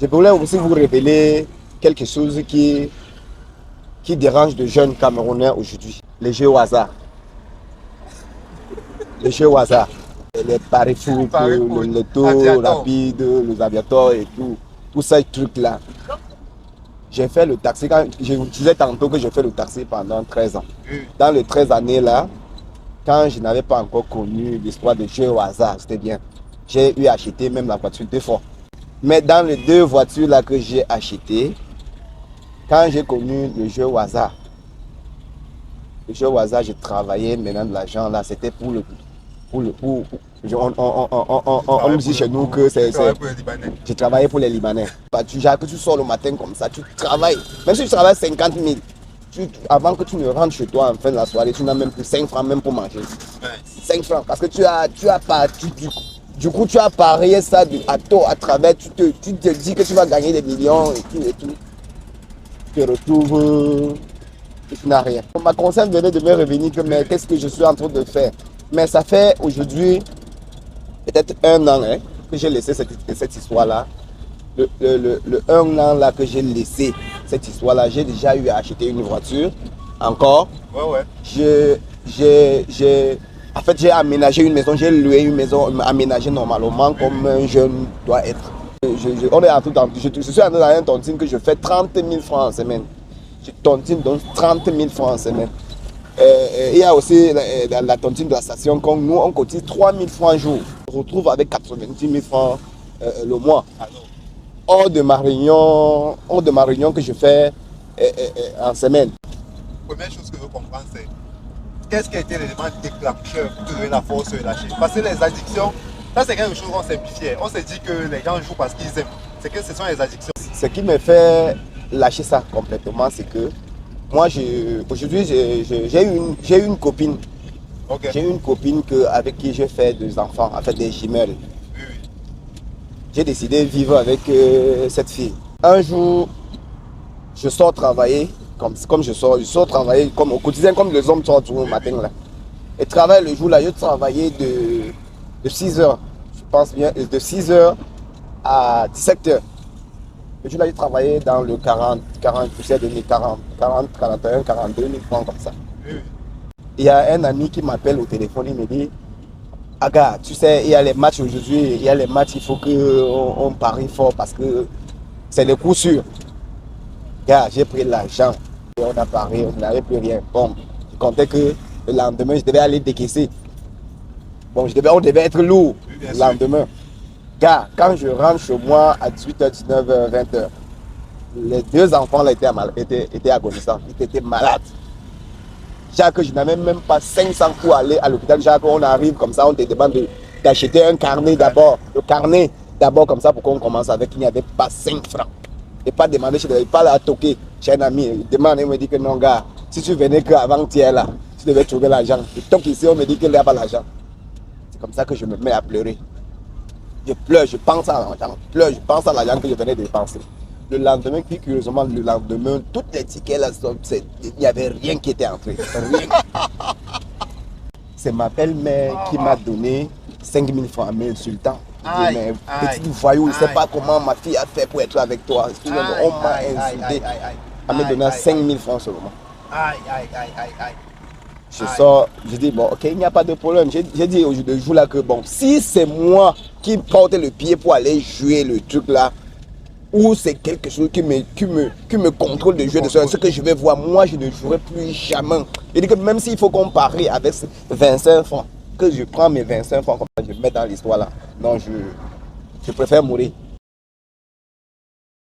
Je voulais aussi vous révéler quelque chose qui dérange de jeunes Camerounais aujourd'hui. Les jeux au hasard. Les jeux au hasard. Les paris foot, le loto rapide, les aviators et tout. Tous ces trucs-là. J'ai fait le taxi, je vous disais tantôt que j'ai fait le taxi pendant 13 ans. Dans les 13 années-là, quand je n'avais pas encore connu l'histoire des jeux au hasard, c'était bien. J'ai eu acheté même la voiture 2 fois. Mais dans les 2 voitures-là que j'ai achetées, quand j'ai connu le jeu au hasard, j'ai travaillé maintenant de l'argent là, c'était on me dit chez nous que j'ai travaillé pour les Libanais. Que tu sors le matin comme ça, tu travailles. Même si tu travailles 50 000, avant que tu ne rentres chez toi en fin de la soirée, tu n'as même plus 5 francs même pour manger. 5 francs, parce que tu as pas, du coup tu as parié ça à tort, à travers, tu te dis que tu vas gagner des millions et tout. Tu te retrouves, tu n'as rien. Ma conscience venait de me revenir que mais qu'est-ce que je suis en train de faire? Mais ça fait aujourd'hui peut-être 1 an que j'ai laissé cette histoire-là. Le 1 an là que j'ai laissé cette histoire-là, j'ai déjà eu à acheter une voiture. Encore. Ouais. En fait, j'ai aménagé une maison, j'ai loué une maison aménagée normalement comme un jeune doit être. Je suis en train dans un tontine que je fais 30 000 francs en semaine. Je tontine donc 30 000 francs en semaine. Il y a aussi la tontine de la station, comme nous on cotise 3 000 francs un jour. On se retrouve avec 90 000 francs le mois. Hors de ma réunion que je fais en semaine. La première chose que je comprends, c'est qu'est-ce qui a été l'élément déclencheur pour te donner la force de lâcher? Parce que les addictions, ça c'est quelque chose qu'on simplifiait. On s'est dit que les gens jouent parce qu'ils aiment. C'est que ce sont les addictions. Ce qui me fait lâcher ça complètement, c'est que moi, aujourd'hui, j'ai une copine. Okay. J'ai une copine avec qui j'ai fait des enfants, en fait des jumelles. Oui. J'ai décidé de vivre avec cette fille. Un jour, je sors travailler, comme je sors travailler comme au quotidien, comme les hommes sortent au matin là. Et travaille le jour là, je travaillais de 6h, je pense bien, de 6h à 17h. Le jour là, j'ai travaillé dans le 40, poussière de 40, 41, 42 000 francs comme ça. Il y a un ami qui m'appelle au téléphone, il me dit Aga, tu sais, il y a les matchs aujourd'hui, il faut qu'on parie fort parce que c'est le coup sûr. Gars, j'ai pris l'argent, on a parié, on n'avait plus rien. Bon, je comptais que le lendemain, je devais aller décaisser. Bon, on devait être lourd le lendemain. Gars, quand je rentre chez moi à 18h, 19h, 20h, les 2 enfants là étaient agonisants, ils étaient malades. Jacques, je n'avais même pas 500 pour aller à l'hôpital. Jacques, on arrive comme ça, on te demande d'acheter un carnet d'abord. Le carnet d'abord comme ça pour qu'on commence avec. Il n'y avait pas 5 francs. Et pas demander, je ne devais pas la toquer chez un ami. Il demande, il me dit que non, gars, si tu venais qu'avant-hier là, tu devais trouver l'argent. Je toque ici, on me dit qu'il n'y a pas l'argent. C'est comme ça que je me mets à pleurer. Je pleure, je pense à l'argent. Je pense à l'argent que je venais de dépenser. Le lendemain, puis curieusement, toutes les tickets là, il n'y avait rien qui était entré. Rien. C'est ma belle-mère qui m'a donné 5 000 francs à m'insultant. Mais petit voyou, je ne sais pas comment ma fille a fait pour être avec toi. On m'a insulté. Elle m'a donné 5 000 francs seulement. Je sors, je dis bon, ok, il n'y a pas de problème. J'ai dit au jour là que bon, si c'est moi qui porte le pied pour aller jouer le truc là, ou c'est quelque chose qui me contrôle de jouer de ce que je vais voir, moi je ne jouerai plus jamais. Il dit que même s'il faut comparer avec 25 francs, que je prends mes 25 francs comme ça, je mets dans l'histoire là. Non, je préfère mourir.